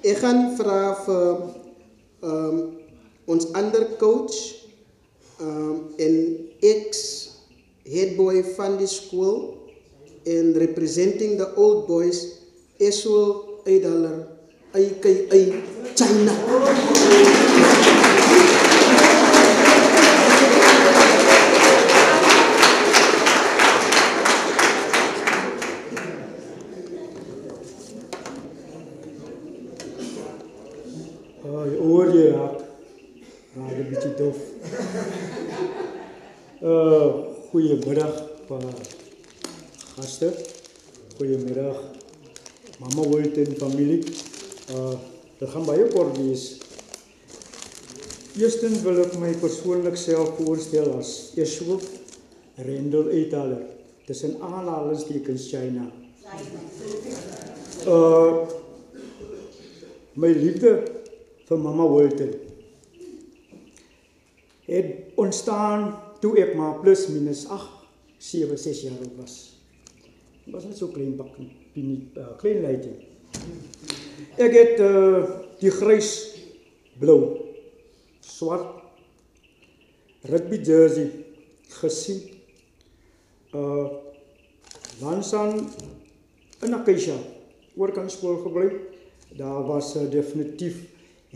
Ek gaan vra vir ons ander coach en ex-head boy van die school en representing the old boys, Eswel Eidaler, aka China. Je oor je raakt een beetje dof. Goedemiddag gasten. Goedemiddag Mama Wilton familie. Dat gaan baie kort wees. Eerstens wil ek my persoonlik self voorstel as Eswel Rendel Eidaler. Dis in aanhalingstekens China. My liefde vir Mama Wilton het ontstaan toe ek maar plus minus 7, 6 jaar oud was. Ek was net so klein bak, klein leiding. Ek het die grys, blou, swart rugby jersey gesien. Lansaan in Acacia, oorkant skool gebly. Daar was definitief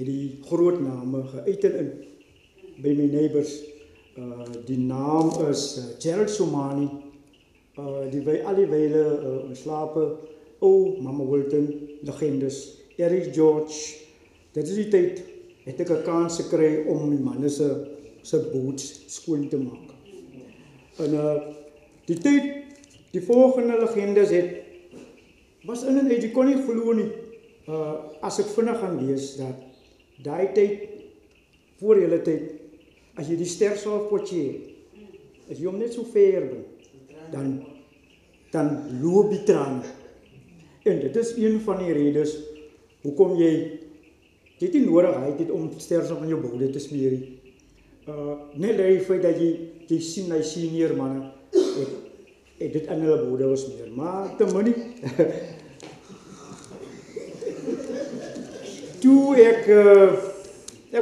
die groot name geuit en in by my neighbors. Die naam is Gerald Somani. Die by al die wyle slape Mama Wilton legendes, Eric George. Dit is die tyd het ek 'n kans gekry om my manne se boots skoon te maak. En die tyd, die volgende legendes was in en uit, jy kon nie glo nie. As ek vinnig gaan lees dat daai tyd, voor julle tyd, as jy die stersalfpotjie het, as jy hom net so ver bring, dan loop die trane. En dit is een van die redes hoekom jy het nie nodig het om stersalf in jou boude te smeer. Net die feit dat jy sien hy senior manne het dit in hulle boude smeer, maar te min nie. Toe ek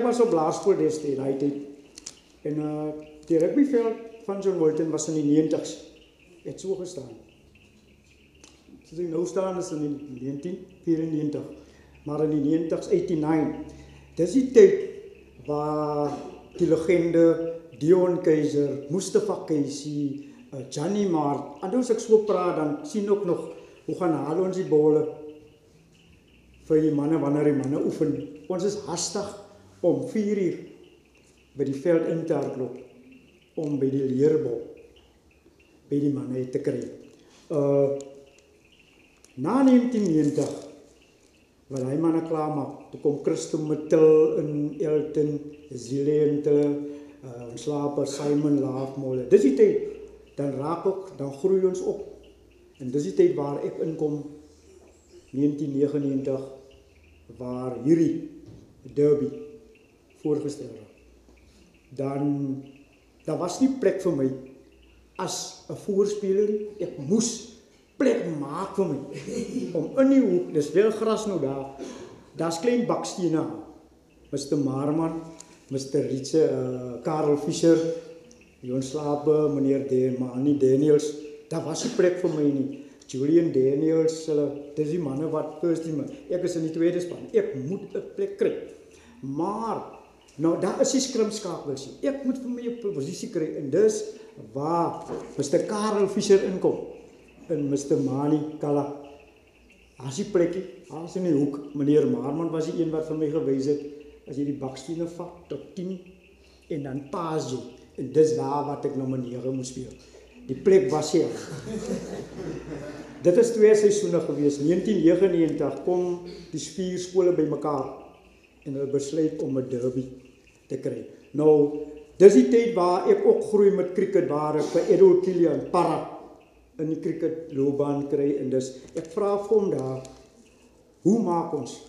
was op laerskool destyds, daai tyd. En die rugbyveld van John Wilton was in die 90's. Het so gestaan. Soos ek nou staan is in die 1994. Maar in die 90's, 89. Dis die tyd waar die legende Dion Keiser, Mustafa Casey, Johnny Mart, en as ek so praat, dan sien ook nog hoe gaan haal ons die bolle vir die manne wanneer die manne oefen. Ons is hastig om 4 uur by die veld in te hardloop om by die leerbol by die manne te kry. Na 1990 wat hy manne klaar maak, toe kom Christo Mittel in Elton, Zilente, Slaper, Simon Laafmolle. Dis die tyd, dan raak ook, dan groei ons op. En dis die tyd waar ek inkom, 1999, waar hierdie derby voorgestel word. Dan was nie plek vir my as 'n voorspeler. Ek moes plek maak vir my om in die hoek, dis wel gras nou daar's klein bakstene, Mr. Marman, Mr. Ritse, Karel Fischer, Jon Slape, meneer Mani Daniels, daar was nie plek vir my nie. Julian Daniels, dis die manne wat first team, ek is in die tweede span, ek moet 'n plek kry. Maar, nou daar is die skrimskakels, ek moet vir my 'n posisie kry, en dis waar Mr. Karel Fischer inkom, en Mr. Mani Kala. As die plekkie, as in die hoek, meneer Marman was die een wat vir my gewys het, as jy die bakstene vat tot 10, en dan paas jy, en dis daar wat ek nou my 9 moes speel. Die plek was hier. Dit is 2 seisoene gewees. 1999 kom die 4 skole by mekaar en hulle besluit om 'n derby te kry. Nou, dis die tyd waar ek ook groei met cricket, waar ek by Edward Killian para in die cricket loopbaan kry, en dus ek vra vir hom daar, hoe maak ons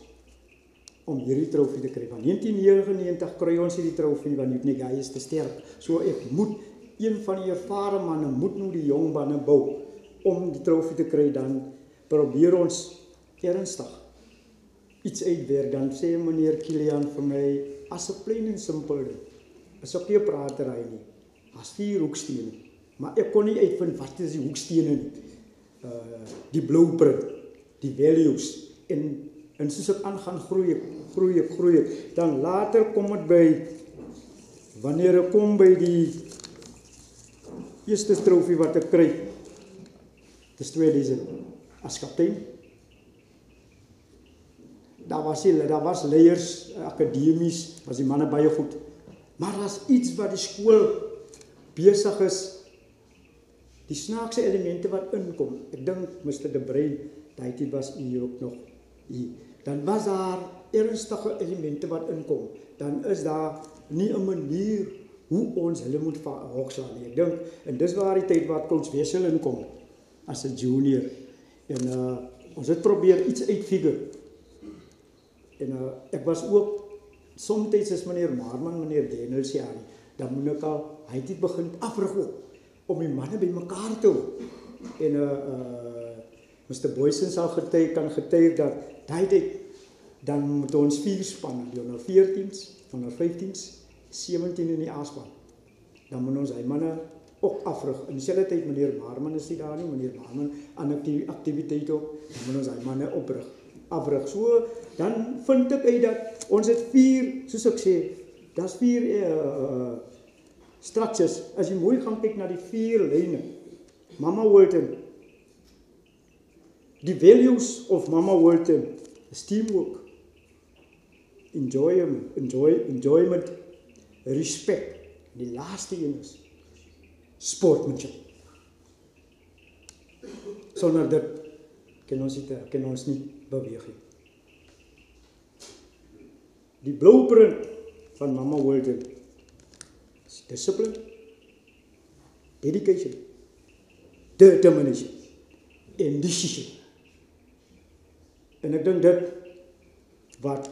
om hierdie trofee te kry? Van 1999 kry ons hierdie trofee, want die guy is te sterk. So ek moet, een van die ervare manne moet nou die jong manne bou om die trofee te kry. Dan probeer ons ernstig iets uitwerk, dan sê meneer Kilian vir my, as 'n plain en simpel ding, is ook nie 'n pratery nie, as 4 hoekstene, maar ek kon nie uitvind wat is die hoekstene nie, die blueprint, die values, en soos ek aangaan groei ek, dan later kom het by, wanneer ek kom by die eerste trofee wat ek kry, dit is 2000, as kaptein, daar was leiers, akademies, was die manne baie goed, maar as iets wat die skool besig is, die snaakse elemente wat inkom, ek dink Mr. De Bruin, die tyd was u ook nog hier, dan was daar ernstige elemente wat inkom, dan is daar nie 'n manier hoe ons hulle moet hokslaan nie. Ek dink, en dis waar die tyd wat Coach Wessel inkom, as 'n junior, en ons het probeer iets uitfigure, en ek was ook, soms is meneer Marman, meneer Daniels, ja, dan moet ek al, hy het begin afrig ook, om die manne by mekaar te hou, en Mr. Boysen sal kan getuig dat die tyd, dan moet ons 4 spanne, die onder 14's, onder 15's, 17 in die A-span. Dan moet ons die manne ook afrig. In dieselfde tyd, meneer Marman is nie daar nie, meneer Marman aan activiteit ook, dan moet ons die manne afrig. So, dan vind ek uit dat ons het 4, soos ek sê, dat is 4 structures. As jy mooi gaan kyk na die 4 lyne, Mama Walton, the values of Mama Walton is teamwork, enjoyment, respect. Die laaste een is sportmanship. Sonder dit kan ons nie beweeg nie. Die blueprint van Mama Walton is discipline, dedication, determination en decision. En ek dink dit wat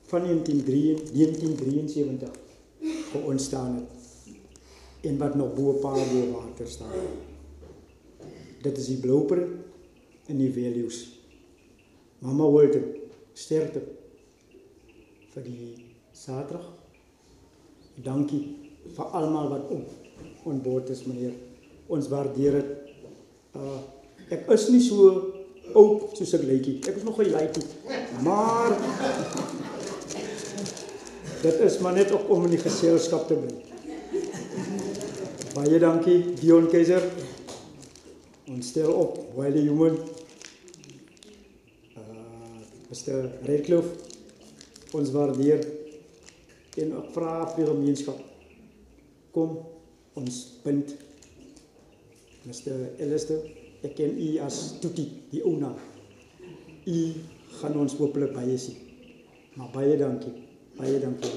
van 1973 ontstaan het en wat nog bo water staan. Dit is die blueprint en die values. Mama Walton, sterkte vir die Saterdag. Dankie vir almal wat on board is, meneer. Ons waardeer dit. Ek is nie so oud soos ek lykie. Ek is nog geen lykie. Maar dit is maar net ook om in die geselskap te bly. Baie dankie, Dion Keiser. Ons stel op, Wiley Human, Mr. Redcliffe, ons waardeer en ek vra vir die gemeenskap. Kom, ons bind. Mr. Ellister, ek ken u as Tuti, die ouna. U gaan ons hopelik baie sien. Maar baie dankie. Baie dankie.